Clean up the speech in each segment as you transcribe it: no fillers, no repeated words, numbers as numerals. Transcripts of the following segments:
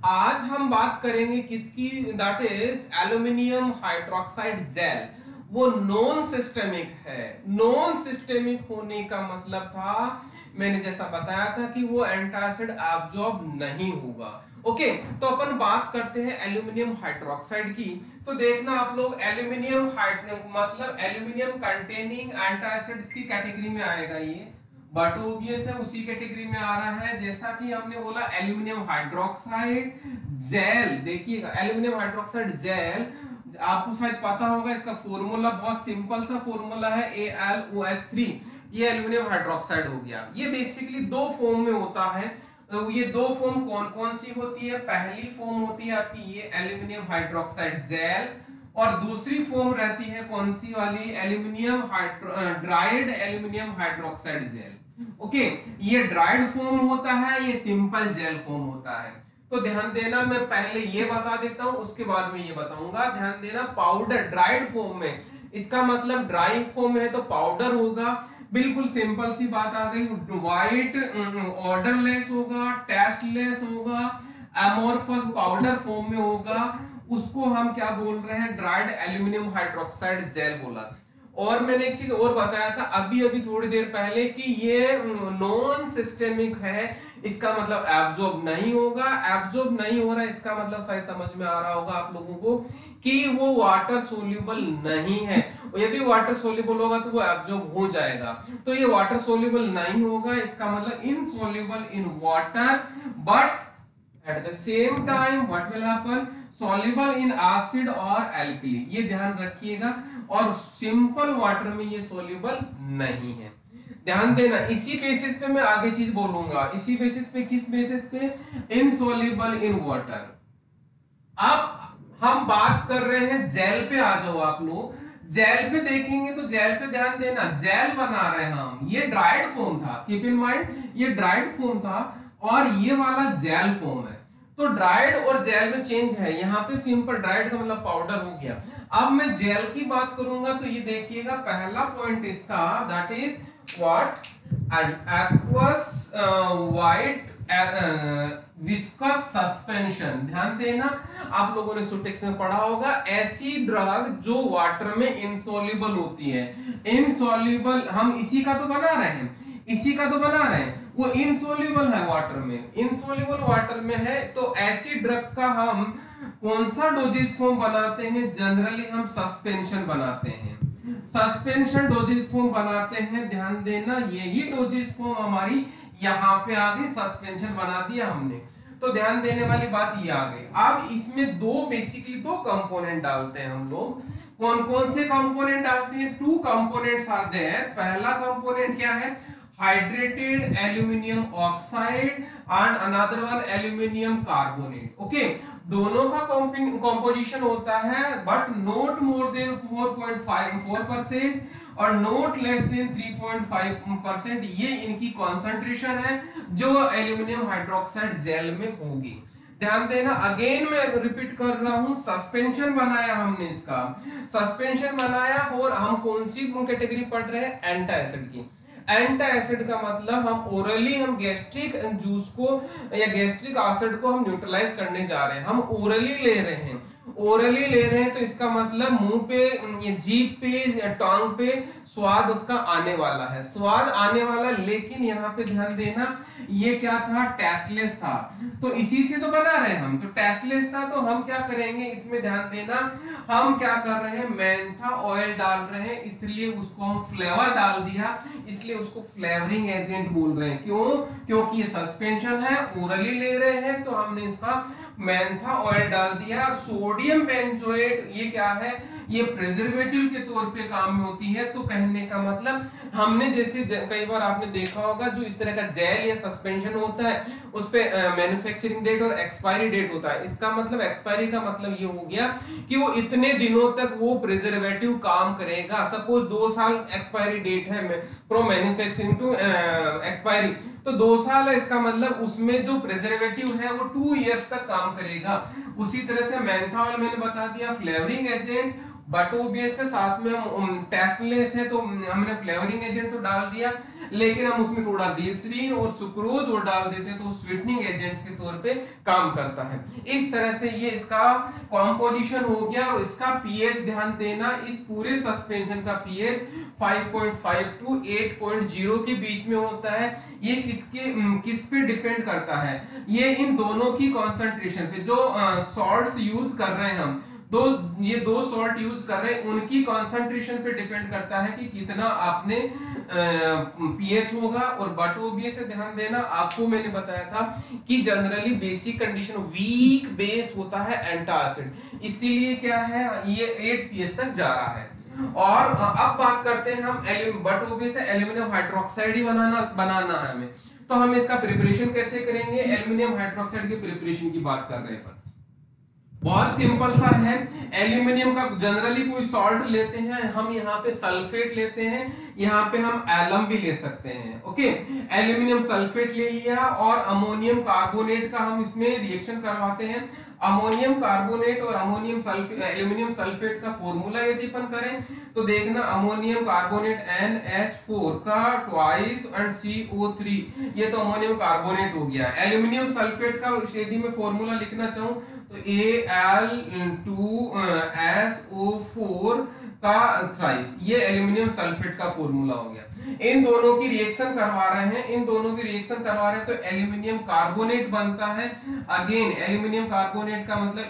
आज हम बात करेंगे किसकी, that is aluminium hydroxide gel. वो नॉन सिस्टेमिक है। नॉन सिस्टेमिक होने का मतलब था, मैंने जैसा बताया था कि वो एंटासिड एब्जॉर्ब नहीं होगा। ओके, तो अपन बात करते हैं एल्यूमिनियम हाइड्रोक्साइड की। तो देखना आप लोग, एल्यूमिनियम मतलब एल्यूमिनियम कंटेनिंग एंटासिड्स की कैटेगरी में आएगा ये, बट ओबियस है उसी कैटेगरी में आ रहा है। जैसा कि हमने बोला एल्यूमिनियम हाइड्रोक्साइड जेल, देखिएगा एल्यूमिनियम हाइड्रोक्साइड जेल, आपको शायद पता होगा इसका फॉर्मूला बहुत सिंपल सा फॉर्मूला है AlOH3। ये एल्यूमिनियम हाइड्रोक्साइड हो गया। ये बेसिकली दो फॉर्म में होता है। तो ये दो फॉर्म कौन कौन सी होती है? पहली फॉर्म होती है आपकी ये एल्यूमिनियम हाइड्रोक्साइड जेल, और दूसरी फॉर्म रहती है कौन सी वाली? Aluminium dried aluminium hydroxide gel. Okay, ये ड्राइड फॉर्म होता है, ये सिंपल जेल फॉर्म होता है। तो ध्यान देना, मैं पहले ये बता देता हूं, उसके बाद में ये बताऊंगा। ध्यान देना, पाउडर ड्राइड फॉर्म में, इसका मतलब ड्राई फॉर्म है तो पाउडर होगा। बिल्कुल सिंपल सी बात आ गई। व्हाइट ऑर्डरलेस होगा, टेस्टलेस होगा, अमोर्फस पाउडर फॉर्म में होगा, उसको हम क्या बोल रहे हैं? ड्राइड एल्यूमिनियम हाइड्रोक्साइड जेल बोला। और मैंने एक चीज और बताया था अभी अभी थोड़ी देर पहले कि ये नॉन सिस्टेमिक है, इसका मतलब एब्जॉर्ब नहीं होगा। एब्जॉर्ब नहीं हो रहा है इसका मतलब शायद समझ में आ रहा होगा आप लोगों को कि वो वाटर सोल्यूबल नहीं है। यदि वाटर सोल्यूबल होगा तो वो एब्जॉर्ब हो जाएगा, तो ये वाटर सोल्यूबल नहीं होगा, इसका मतलब insoluble in water, but at the same time what will happen? soluble in acid और alkali। ये ध्यान रखिएगा। और सिंपल वाटर में ये soluble नहीं है, ध्यान देना। इसी बेसिस पे मैं आगे चीज बोलूंगा। इसी बेसिस पे, किस बेसिस पे? Insoluble in water. अब हम बात कर रहे हैं जेल पे। आ जाओ आप लोग, जेल पे देखेंगे तो जेल पे ध्यान देना, जेल बना रहे हैं हम। ये ड्राइड फॉर्म था, कीप इन माइंड, ये ड्राइड फॉर्म था और ये वाला जेल फॉर्म है। तो ड्राइड और जेल में चेंज है। यहाँ पे सिंपल ड्राइड का मतलब पाउडर हो गया। अब मैं जेल की बात करूंगा तो ये देखिएगा, पहला पॉइंट इसका, that is what? Aqueous white viscous suspension. ध्यान देना, आप लोगों ने सुटेक्स में पढ़ा होगा, ऐसी ड्रग जो वाटर में इनसॉल्युबल होती है। इनसॉल्युबल, हम इसी का तो बना रहे हैं, इसी का तो बना रहे हैं। वो इनसोल्यूबल है वाटर में, इनसोल्यूबल वाटर में है। तो ऐसी ड्रग का हम कौन सा डोजेज फॉर्म बनाते हैं? जनरली हम सस्पेंशन बनाते हैं, सस्पेंशन डोजेज फॉर्म बनाते हैं। ध्यान देना, यही डोजेज फॉर्म हमारी यहाँ पे आ गई, सस्पेंशन बना दिया हमने। तो ध्यान देने वाली बात ये आ गई। अब इसमें बेसिकली दो कंपोनेंट डालते हैं हम लोग। कौन कौन से कंपोनेंट डालते हैं? Two components are there. पहला कंपोनेंट क्या है? hydrated aluminium oxide and another one aluminium carbonate। Okay, दोनों का कंपोजिशन होता है बट नॉट मोर देन 4.54% और नॉट लेस देन 3.5%। ये इनकी कॉन्सेंट्रेशन है जो एल्यूमिनियम हाइड्रोक्साइड जेल में होगी। ध्यान देना, अगेन मैं रिपीट कर रहा हूं, सस्पेंशन बनाया हमने, इसका सस्पेंशन बनाया। और हम कौन सी कैटेगरी पढ़ रहे हैं? एंटासिड की। एंटा एसिड का मतलब हम ओरली, हम गैस्ट्रिक जूस को या गैस्ट्रिक एसिड को हम न्यूट्रलाइज करने जा रहे हैं, हम ओरली ले रहे हैं, ओरली ले रहे हैं। तो इसका मतलब मुंह पे, ये जीभ पे, टंग पे स्वाद उसका आने वाला है, स्वाद आने वाला। लेकिन यहाँ पे ध्यान देना, ये क्या था? टेस्टलेस था। तो इसी से तो बना रहे हैं हम, तो टेस्टलेस था। तो हम क्या करेंगे इसमें? ध्यान देना, हम क्या कर रहे हैं? मेंथा ऑयल डाल रहे हैं, इसलिए उसको हम फ्लेवर डाल दिया, इसलिए उसको फ्लेवरिंग एजेंट बोल रहे हैं। क्यों? क्योंकि ये सस्पेंशन है, ओरली ले रहे हैं, तो हमने इसका मेंथा ऑयल डाल दिया। सोडियम बेंजोएट, ये क्या है? ये प्रिजर्वेटिव के तौर पे काम में होती है। तो कहने का मतलब, हमने जैसे कई बार आपने देखा होगा, जो इस तरह का जेल या सस्पेंशन होता है उस पे मैन्युफैक्चरिंग डेट और एक्सपायरी डेट होता है। इसका मतलब, एक्सपायरी का मतलब ये हो गया कि वो इतने दिनों तक वो प्रिजर्वेटिव काम करेगा। सपोज 2 साल एक्सपायरी डेट है फ्रॉम मैन्युफैक्चरिंग टू एक्सपायरी, तो 2 साल है, इसका मतलब उसमें जो प्रिजर्वेटिव है वो 2 इयर्स तक काम करेगा। उसी तरह से मेंथा ऑयल मैंने बता दिया, फ्लेवरिंग एजेंट, बट ओबीएस से साथ में हम टेस्टलेस है तो हमने फ्लेवरिंग एजेंट तो डाल दिया, लेकिन हम उसमें थोड़ा ग्लिसरीन और सुक्रोज और डाल देते हैं तो स्वीटनिंग एजेंट के तौर पे काम करता है। इस तरह से ये इसका कॉम्पोजिशन हो गया। और इसका पीएच ध्यान देना, इस पूरे सस्पेंशन का पीएच 5.5 टू 8.0 के बीच में होता है। ये किस पे डिपेंड करता है, ये इन दोनों की कॉन्सेंट्रेशन पे, जो सॉल्ट्स यूज कर रहे हैं हम ये दो सॉल्ट यूज कर रहे हैं उनकी कॉन्सेंट्रेशन पे डिपेंड करता है कि कितना आपने पीएच होगा। और बट ओबीएस से ध्यान देना, आपको मैंने बताया था कि generally basic condition weak base होता है एंटासिड, इसीलिए क्या है ये 8 पीएच तक जा रहा है। और अब बात करते हैं हम बट ओबीएस से एल्यूमिनियम हाइड्रोक्साइड ही बनाना है हमें, तो हम इसका प्रिपरेशन कैसे करेंगे। एल्यूमिनियम हाइड्रोक्साइड के प्रिपरेशन की बात कर रहे हैं, बहुत सिंपल सा है। एल्यूमिनियम का जनरली कोई सॉल्ट लेते हैं, हम यहाँ पे सल्फेट लेते हैं, यहाँ पे हम एलम भी ले सकते हैं। ओके, एल्यूमिनियम सल्फेट ले लिया और अमोनियम कार्बोनेट का हम इसमें रिएक्शन करवाते हैं। अमोनियम कार्बोनेट और अमोनियम सल्फेट, एल्यूमिनियम सल्फेट का फॉर्मूला यदि अपन करें तो देखना, अमोनियम कार्बोनेट NH4 का ट्वाइस एंड CO3, ये तो अमोनियम कार्बोनेट हो गया। एल्यूमिनियम सल्फेट का यदि मैं फॉर्मूला लिखना चाहूं तो Al2SO4 का थ्राइस, ये एल्यूमिनियम सल्फेट का फॉर्मूला हो गया। इन दोनों की रिएक्शन करवा रहे हैं, तो एल्यूमिनियम कार्बोनेट बनता है। अगेन एल्यूमिनियम कार्बोनेट का मतलब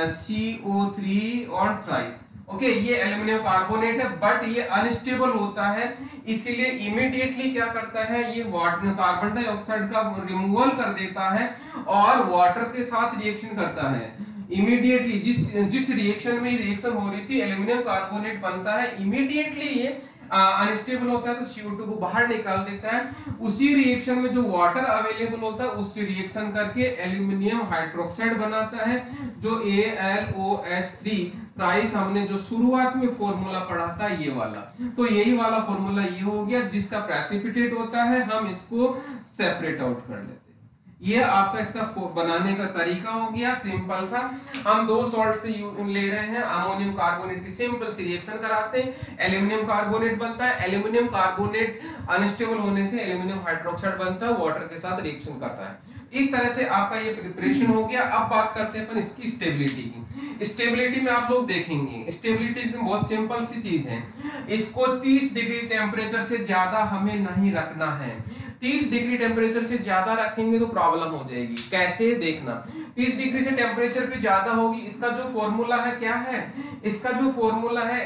Al2CO3 ऑन थ्राइस। ओके, ये एल्यूमिनियम कार्बोनेट है, बट ये अनस्टेबल होता है, इसीलिए इमीडिएटली क्या करता है, ये कार्बन डाइऑक्साइड का रिमूवल कर देता है और वाटर के साथ रिएक्शन करता है। इमीडिएटली जिस रिएक्शन में रिएक्शन हो रही थी, एल्यूमिनियम कार्बोनेट बनता है, इमीडिएटली ये अनस्टेबल होता है तो CO2 को बाहर निकाल देता है। उसी रिएक्शन में जो वाटर अवेलेबल होता है उससे रिएक्शन करके एल्यूमिनियम हाइड्रोक्साइड बनाता है, जो AlOH3 प्राइस हमने जो शुरुआत में फॉर्मूला पढ़ा था ये वाला, तो यही वाला फॉर्मूला ये हो गया जिसका प्रेसिपिटेट होता है, हम इसको सेपरेट आउट कर लेते हैं। ये आपका इसका बनाने का तरीका हो गया सिंपल सा। हम दो सॉल्ट से ले रहे हैं, अमोनियम कार्बोनेट की सिंपल सी रिएक्शन कराते हैं, एल्यूमिनियम कार्बोनेट बनता है। एल्यूमिनियम कार्बोनेट अनस्टेबल होने से एल्यूमिनियम हाइड्रोक्साइड बनता है, वाटर के साथ रिएक्शन करता है। इस तरह से आपका ये प्रिपरेशन हो गया। अब बात करते हैं अपन इसकी स्टेबिलिटी की। स्टेबिलिटी में आप लोग देखेंगे, स्टेबिलिटी में बहुत सिंपल सी चीज है, इसको 30 डिग्री टेम्परेचर से ज्यादा हमें नहीं रखना है। 30 डिग्री टेम्परेचर से ज्यादा रखेंगे तो प्रॉब्लम हो जाएगी। कैसे, देखना, 30 डिग्री से टेम्परेचर पे ज्यादा होगी, इसका जो फॉर्मूला है क्या है, इसका जो फॉर्मूला है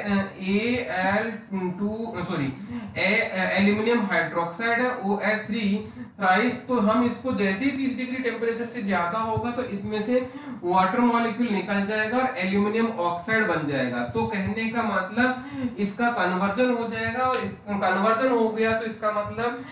एल्यूमिनियम हाइड्रोक्साइड है OH3 थ्राइस। तो हम इसको जैसे ही 30 डिग्री टेम्परेचर से ज्यादा होगा तो इसमें से वाटर मॉलिक्यूल निकल जाएगा और एल्यूमिनियम ऑक्साइड बन जाएगा। तो कहने का मतलब इसका कन्वर्जन हो जाएगा, और इस कन्वर्जन हो गया तो इसका मतलब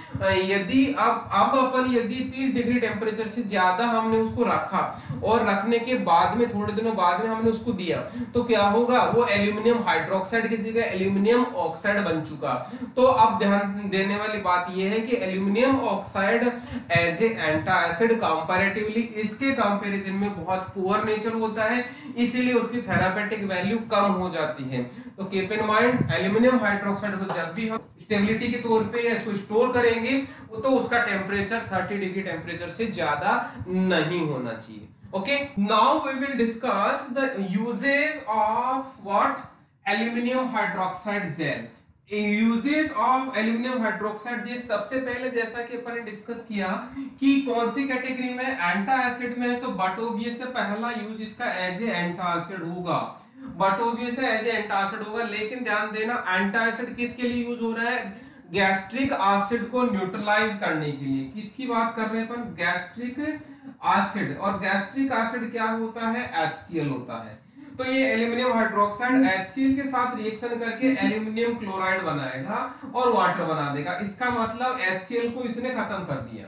यदि अब अपन यदि 30 डिग्री टेम्परेचर से ज्यादा हमने उसको रखा और रखने के बाद में थोड़े दिनों बाद में हमने उसको दिया तो क्या होगा, वो एल्यूमिनियम हाइड्रोक्साइड की जगह एल्यूमिनियम ऑक्साइड बन चुका। तो अब ध्यान देने वाली बात यह है कि aluminium oxide as a antacid comparatively इसके कंपैरिजन में बहुत पुअर नेचर होता है, इसीलिए उसकी थेरापेटिक वैल्यू कम हो जाती है। तो keep in mind, aluminium hydroxide को जब भी हम स्टेबिलिटी के तौर पे या इसको स्टोर करेंगे तो उसका टेम्परेचर 30 डिग्री टेम्परेचर से ज्यादा नहीं होना चाहिए। Okay, now we will discuss the uses of what aluminum hydroxide gel. Uses of aluminum hydroxide gel, सबसे पहले जैसा कि अपन ने डिस्कस किया कि कौन सी कैटेगरी में, एंटासिड में है, तो बट ओबीएस से पहला यूज इसका एज ए एंटासिड होगा, बट ओबीएस से एज ए एंटासिड होगा। लेकिन ध्यान देना, एंटासिड किसके लिए यूज हो रहा है, गैस्ट्रिक एसिड को न्यूट्रलाइज करने के लिए। किसकी बात कर रहे हैं अपन, गैस्ट्रिक एसिड। और गैस्ट्रिक एसिड क्या होता है, HCl होता है। तो ये एल्यूमिनियम हाइड्रोक्साइड HCl के साथ रिएक्शन करके एल्यूमिनियम क्लोराइड बनाएगा और वाटर बना देगा। इसका मतलब HCl को इसने खत्म कर दिया,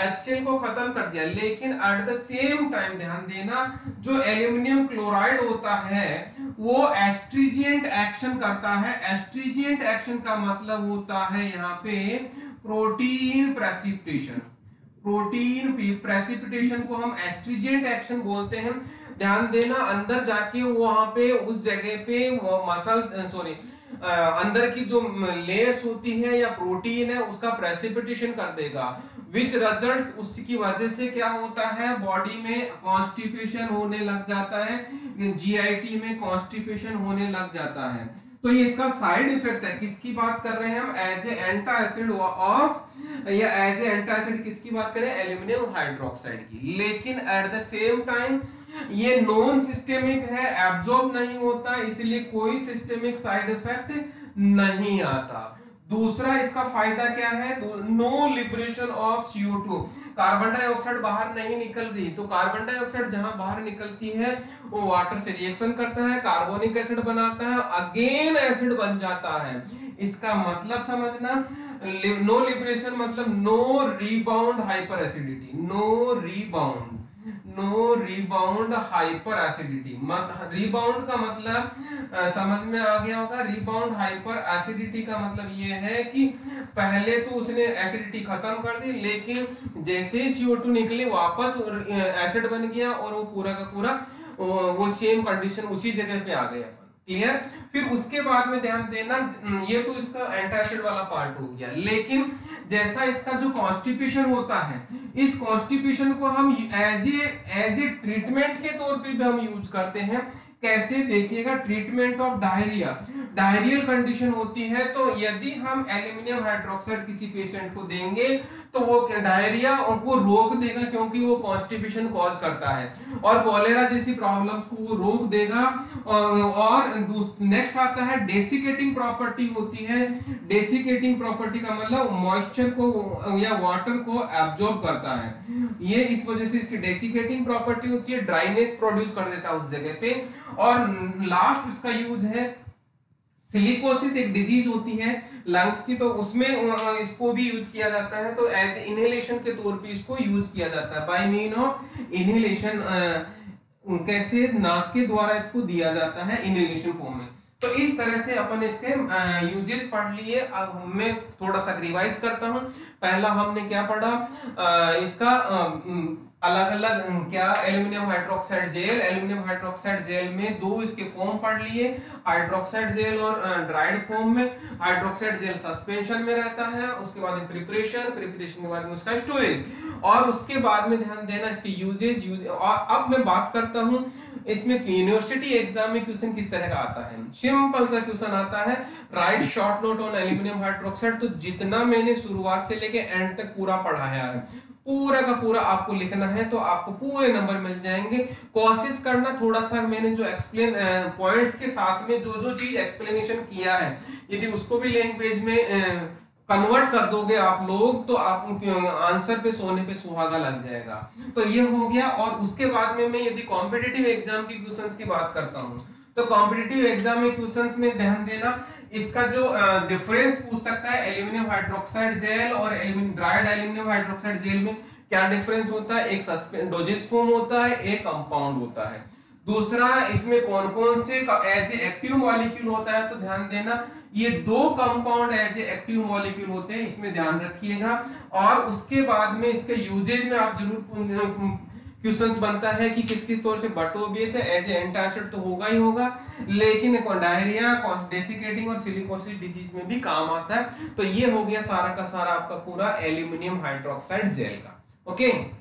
HCl को खत्म कर दिया। लेकिन एट द सेम टाइम ध्यान देना, जो एल्यूमिनियम क्लोराइड होता है वो एस्ट्रीजिएंट एक्शन करता है। एस्ट्रीजिएंट एक्शन का मतलब होता है यहाँ पे प्रोटीन प्रेसिपिटेशन। प्रोटीन प्रेसिपिटेशन को हम एस्ट्रिजेंट एक्शन बोलते हैं। ध्यान देना, अंदर जाके वहां पे उस जगह पे वो मसल अंदर की जो लेयर्स होती है या प्रोटीन है उसका प्रेसिपिटेशन कर देगा, विच रिजल्ट्स, उसकी वजह से क्या होता है, बॉडी में कॉन्स्टिपेशन होने लग जाता है, जीआईटी में कॉन्स्टिपेशन होने लग जाता है। तो ये इसका साइड इफेक्ट है। किसकी बात कर रहे हैं हम, एज ए एंटासिड ऑफ, या एज ए एंटासिड किसकी बात करें, एल्यूमिनियम हाइड्रोक्साइड की। लेकिन एट द सेम टाइम ये नॉन सिस्टेमिक है, एब्जॉर्ब नहीं होता, इसलिए कोई सिस्टेमिक साइड इफेक्ट नहीं आता। दूसरा इसका फायदा क्या है, no liberation of CO2, carbon dioxide बाहर नहीं निकल रही। तो कार्बन डाइऑक्साइड जहां बाहर निकलती है वो वाटर से रिएक्शन करता है, कार्बोनिक एसिड बनाता है, अगेन एसिड बन जाता है। इसका मतलब समझना, नो लिबरेशन मतलब no rebound hyper acidity, no rebound hyper acidity. Rebound का मतलब समझ में आ गया होगा। रिबाउंड हाइपर एसिडिटी का मतलब ये है कि पहले तो उसने एसिडिटी खत्म कर दी, लेकिन जैसे ही CO2 निकले वापस एसिड बन गया और वो पूरा का पूरा वो सेम कंडीशन उसी जगह पे आ गया। क्लियर। फिर उसके बाद में ध्यान देना, ये तो इसका एंटासिड वाला पार्ट हो गया। लेकिन जैसा इसका जो कॉन्स्टिपेशन होता है, इस कॉन्स्टिपेशन को हम एज ए ट्रीटमेंट के तौर पे भी हम यूज करते हैं। कैसे, देखिएगा, treatment of diarrhoea, diarrhoeal condition होती है तो यदि हम एल्यूमिनियम हाइड्रोक्साइड किसी पेशेंट को देंगे तो वो डायरिया को रोक देगा, क्योंकि वो कॉन्स्टिपेशन कॉज करता है, और कॉलेरा जैसी प्रॉब्लम्स को वो रोक देगा। और नेक्स्ट आता है डेसिकेटिंग प्रॉपर्टी होती है। डेसिकेटिंग प्रॉपर्टी का मतलब मॉइस्चर को या वाटर को एब्जॉर्ब करता है, ये इस वजह से इसकी डेसिकेटिंग प्रॉपर्टी होती है, ड्राइनेस प्रोड्यूस कर देता है उस जगह पे। और लास्ट उसका यूज है सिलिकोसिस, एक डिजीज होती है लंग्स की, तो उसमें इसको भी यूज किया जाता है। तो एज इनहेलेशन के तौर पे इसको यूज किया जाता है, बाय मीन ऑफ इनहेलेशन। कैसे, नाक के द्वारा इसको दिया जाता है इनहेलेशन फॉर्म में। तो इस तरह से अपन इसके यूजेस पढ़ लिए। अब मैं थोड़ा सा रिवाइज करता हूं। पहला हमने क्या पढ़ा, इसका अलग अलग क्या, aluminium hydroxide gel. Aluminium hydroxide gel में दो इसके फॉर्म पढ़ लिए, हाइड्रोक्साइड जेल और ड्राइड फॉर्म में। हाइड्रोक्साइड जेल सस्पेंशन में रहता है, उसके बाद प्रिपरेशन के बाद में उसका स्टोरेज, और उसके बाद में ध्यान देना इसके यूजेज। और अब मैं बात करता हूं इसमें यूनिवर्सिटी एग्जाम में क्वेश्चन किस तरह का आता है। सिंपल सा क्वेश्चन आता है, right short note on aluminium hydroxide. तो जितना मैंने शुरुआत से लेके एंड तक पूरा पढ़ाया है, पूरा का पूरा आपको लिखना है, तो आपको पूरे नंबर मिल जाएंगे। कोशिश करना थोड़ा सा, मैंने जो एक्सप्लेन पॉइंट्स के साथ में जो जो चीज एक्सप्लेनेशन किया है, यदि उसको भी लैंग्वेज में कन्वर्ट कर दोगे आप लोग, तो आप आंसर पे सोने पे सुहागा लग जाएगा। तो ये हो गया। और उसके बाद में मैं यदि कॉम्पिटिटिव एग्जाम की क्वेश्चंस की बात करता हूं, तो कॉम्पिटिटिव एग्जाम में क्वेश्चंस में ध्यान देना, इसका जो डिफरेंस पूछ सकता है एल्यूमिनियम हाइड्रोक्साइड जेल और ड्राइड एल्यूमिनियम हाइड्रोक्साइड जेल में क्या डिफरेंस होता है। एक डोजेज फॉर्म होता है, एक कंपाउंड होता है। दूसरा, इसमें कौन कौन से एज ए एक्टिव मॉलिक्यूल होता है। तो ध्यान देना, ये दो compound as a active molecule होते हैं, इसमें ध्यान रखिएगा। और उसके बाद में इसके यूजेज में आप जरूर क्वेश्चंस बनता है कि किस किस तौर से बटो बेस है, एज ए एंटासिड तो होगा ही होगा, लेकिन डायरिया, डेसिकेटिंग और सिलिकोसिस डिजीज में भी काम आता है। तो ये हो गया सारा का सारा आपका पूरा एल्यूमिनियम हाइड्रोक्साइड जेल का। ओके।